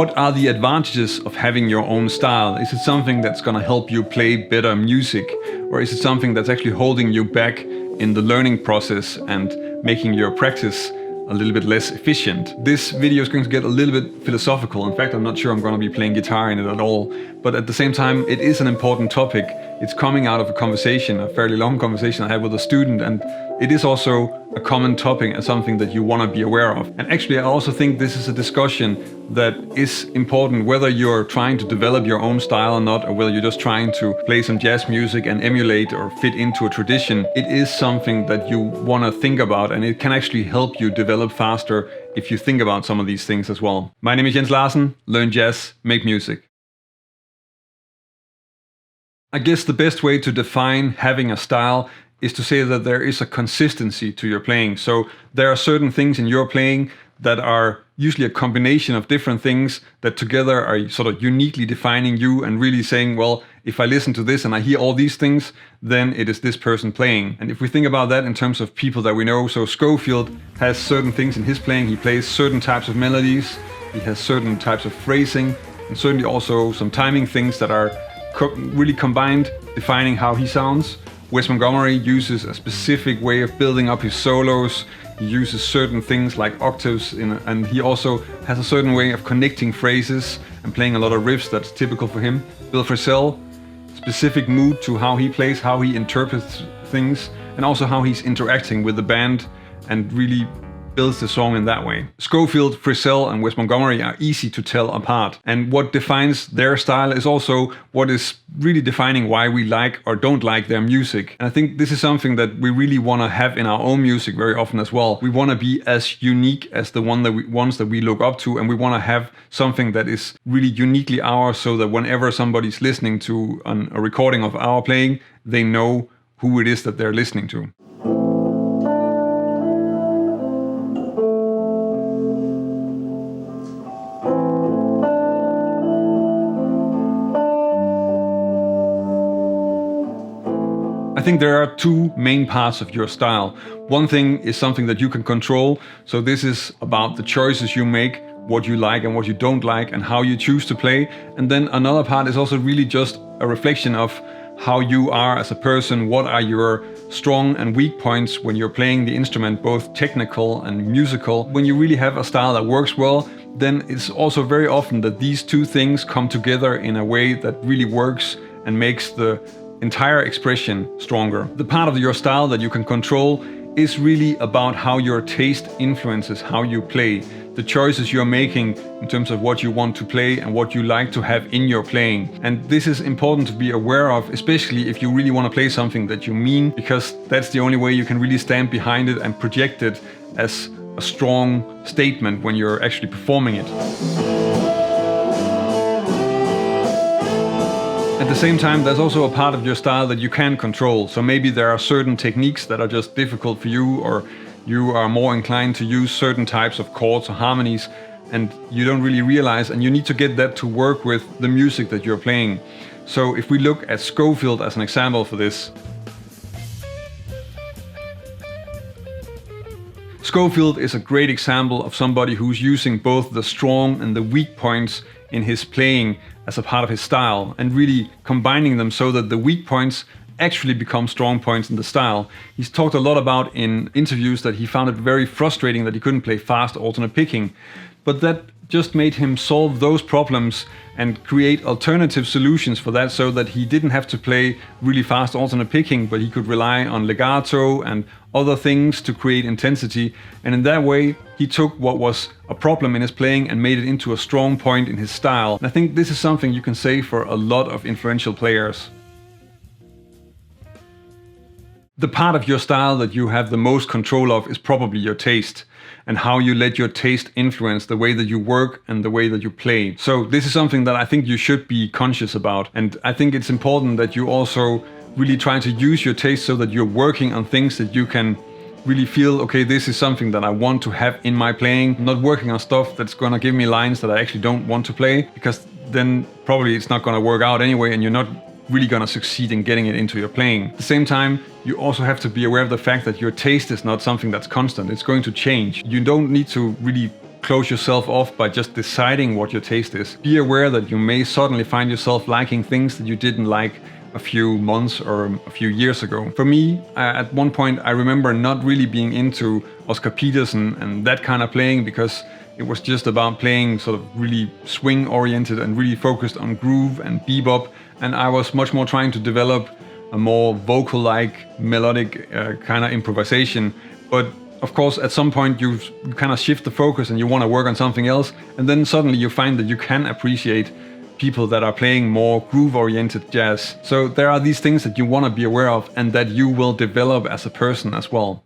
What are the advantages of having your own style? Is it something that's going to help you play better music? Or is it something that's actually holding you back in the learning process and making your practice a little bit less efficient? This video is going to get a little bit philosophical. In fact, I'm not sure I'm going to be playing guitar in it at all. But at the same time, it is an important topic. It's coming out of a conversation, a fairly long conversation I had with a student, and it is also a common topic and something that you want to be aware of. And actually, I also think this is a discussion that is important, whether you're trying to develop your own style or not, or whether you're just trying to play some jazz music and emulate or fit into a tradition. It is something that you want to think about, and it can actually help you develop faster if you think about some of these things as well. My name is Larsen. Learn jazz, make music. I guess the best way to define having a style is to say that there is a consistency to your playing. So there are certain things in your playing that are usually a combination of different things that together are sort of uniquely defining you and really saying, well, if I listen to this and I hear all these things, then it is this person playing. And if we think about that in terms of people that we know, so Scofield has certain things in his playing. He plays certain types of melodies, he has certain types of phrasing, and certainly also some timing things that are really combined, defining how he sounds. Wes Montgomery uses a specific way of building up his solos. He uses certain things like octaves, and he also has a certain way of connecting phrases and playing a lot of riffs that's typical for him. Bill Frisell, specific mood to how he plays, how he interprets things, and also how he's interacting with the band and really builds the song in that way. Scofield, Frisell, and Wes Montgomery are easy to tell apart. And what defines their style is also what is really defining why we like or don't like their music. And I think this is something that we really want to have in our own music very often as well. We want to be as unique as the ones that we look up to, and we want to have something that is really uniquely ours, so that whenever somebody's listening to a recording of our playing, they know who it is that they're listening to. I think there are two main parts of your style. One thing is something that you can control. So this is about the choices you make, what you like and what you don't like, and how you choose to play. And then another part is also really just a reflection of how you are as a person. What are your strong and weak points when you're playing the instrument, both technical and musical? When you really have a style that works well, then it's also very often that these two things come together in a way that really works and makes the entire expression stronger. The part of your style that you can control is really about how your taste influences how you play, the choices you're making in terms of what you want to play and what you like to have in your playing. And this is important to be aware of, especially if you really want to play something that you mean, because that's the only way you can really stand behind it and project it as a strong statement when you're actually performing it. At the same time, there's also a part of your style that you can control. So maybe there are certain techniques that are just difficult for you, or you are more inclined to use certain types of chords or harmonies, and you don't really realize, and you need to get that to work with the music that you're playing. So if we look at Scofield as an example for this, Scofield is a great example of somebody who's using both the strong and the weak points in his playing as a part of his style, and really combining them so that the weak points actually become strong points in the style. He's talked a lot about in interviews that he found it very frustrating that he couldn't play fast alternate picking, but that just made him solve those problems and create alternative solutions for that, so that he didn't have to play really fast alternate picking, but he could rely on legato and other things to create intensity. And in that way, he took what was a problem in his playing and made it into a strong point in his style. And I think this is something you can say for a lot of influential players. The part of your style that you have the most control of is probably your taste, and how you let your taste influence the way that you work and the way that you play. So this is something that I think you should be conscious about. And I think it's important that you also really try to use your taste so that you're working on things that you can really feel, okay, this is something that I want to have in my playing. I'm not working on stuff that's gonna give me lines that I actually don't want to play, because then probably it's not gonna work out anyway, and you're not really gonna succeed in getting it into your playing. At the same time, you also have to be aware of the fact that your taste is not something that's constant. It's going to change. You don't need to really close yourself off by just deciding what your taste is. Be aware that you may suddenly find yourself liking things that you didn't like a few months or a few years ago. For me, at one point, I remember not really being into Oscar Peterson and that kind of playing, because it was just about playing sort of really swing oriented and really focused on groove and bebop. And I was much more trying to develop a more vocal-like, melodic kind of improvisation. But of course, at some point you kind of shift the focus and you want to work on something else. And then suddenly you find that you can appreciate people that are playing more groove-oriented jazz. So there are these things that you want to be aware of and that you will develop as a person as well.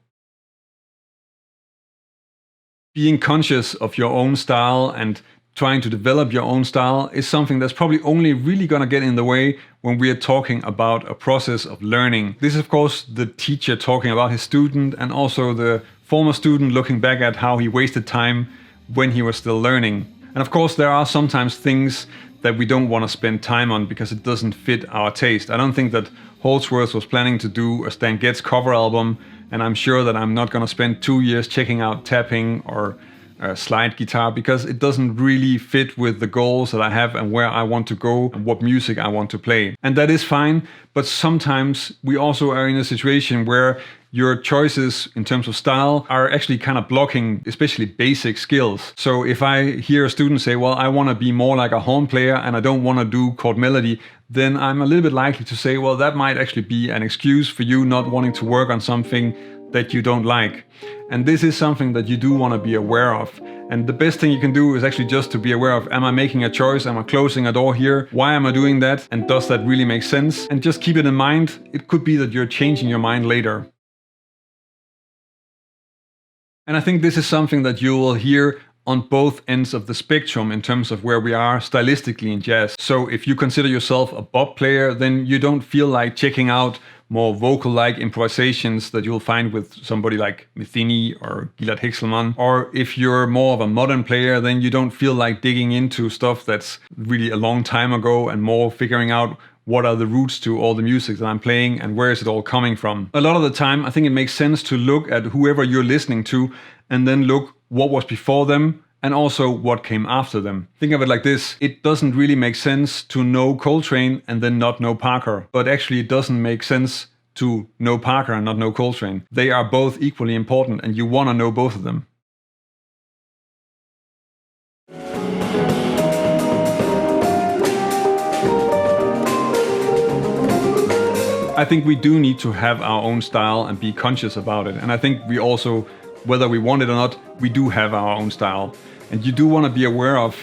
Being conscious of your own style and trying to develop your own style is something that's probably only really going to get in the way when we are talking about a process of learning. This is, of course, the teacher talking about his student, and also the former student looking back at how he wasted time when he was still learning. And of course, there are sometimes things that we don't want to spend time on because it doesn't fit our taste. I don't think that Holdsworth was planning to do a Stan Getz cover album, and I'm sure that I'm not going to spend 2 years checking out tapping or slide guitar, because it doesn't really fit with the goals that I have and where I want to go and what music I want to play. And that is fine, but sometimes we also are in a situation where your choices in terms of style are actually kind of blocking especially basic skills. So if I hear a student say, well, I want to be more like a horn player and I don't want to do chord melody, then I'm a little bit likely to say, well, that might actually be an excuse for you not wanting to work on something that you don't like. And this is something that you do want to be aware of. And the best thing you can do is actually just to be aware of, am I making a choice? Am I closing a door here? Why am I doing that? And does that really make sense? And just keep it in mind. It could be that you're changing your mind later. And I think this is something that you will hear on both ends of the spectrum in terms of where we are stylistically in jazz. So if you consider yourself a bop player, then you don't feel like checking out more vocal-like improvisations that you'll find with somebody like Metheny or Gilad Hexelman. Or if you're more of a modern player, then you don't feel like digging into stuff that's really a long time ago and more figuring out what are the roots to all the music that I'm playing and where is it all coming from. A lot of the time, I think it makes sense to look at whoever you're listening to and then look what was before them and also what came after them. Think of it like this: it doesn't really make sense to know Coltrane and then not know Parker, but actually it doesn't make sense to know Parker and not know Coltrane. They are both equally important and you want to know both of them. I think we do need to have our own style and be conscious about it. And I think we also, whether we want it or not, we do have our own style. And you do want to be aware of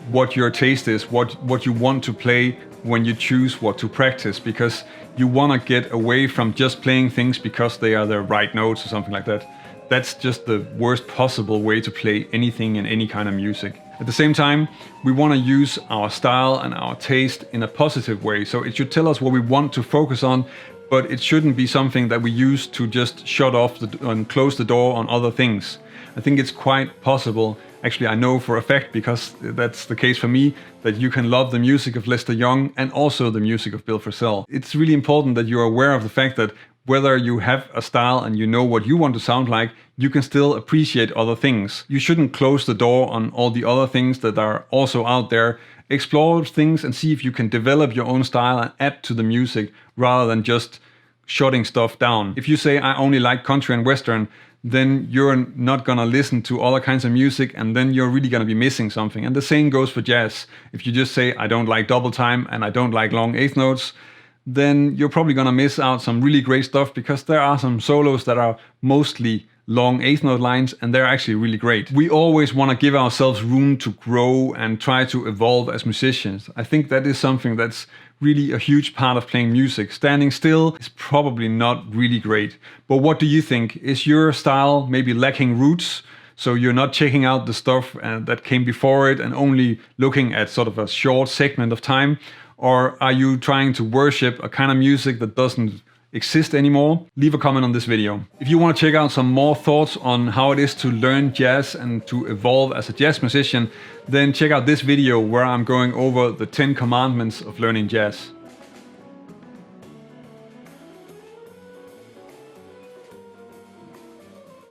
what your taste is, what you want to play when you choose what to practice, because you want to get away from just playing things because they are the right notes or something like that. That's just the worst possible way to play anything in any kind of music. At the same time, we want to use our style and our taste in a positive way. So it should tell us what we want to focus on, but it shouldn't be something that we use to just shut off and close the door on other things. I think it's quite possible, actually I know for a fact, because that's the case for me, that you can love the music of Lester Young and also the music of Bill Frisell. It's really important that you're aware of the fact that whether you have a style and you know what you want to sound like, you can still appreciate other things. You shouldn't close the door on all the other things that are also out there. Explore things and see if you can develop your own style and add to the music rather than just shutting stuff down. If you say, I only like country and western, then you're not gonna listen to other kinds of music, and then you're really gonna be missing something. And the same goes for jazz. If you just say, I don't like double time and I don't like long eighth notes, then you're probably gonna miss out some really great stuff, because there are some solos that are mostly long eighth note lines and they're actually really great. We always want to give ourselves room to grow and try to evolve as musicians. I think that is something that's really a huge part of playing music. Standing still is probably not really great. But what do you think? Is your style maybe lacking roots? So you're not checking out the stuff that came before it and only looking at sort of a short segment of time? Or are you trying to worship a kind of music that doesn't exist anymore? Leave a comment on this video. If you want to check out some more thoughts on how it is to learn jazz and to evolve as a jazz musician, then check out this video where I'm going over the 10 commandments of learning jazz.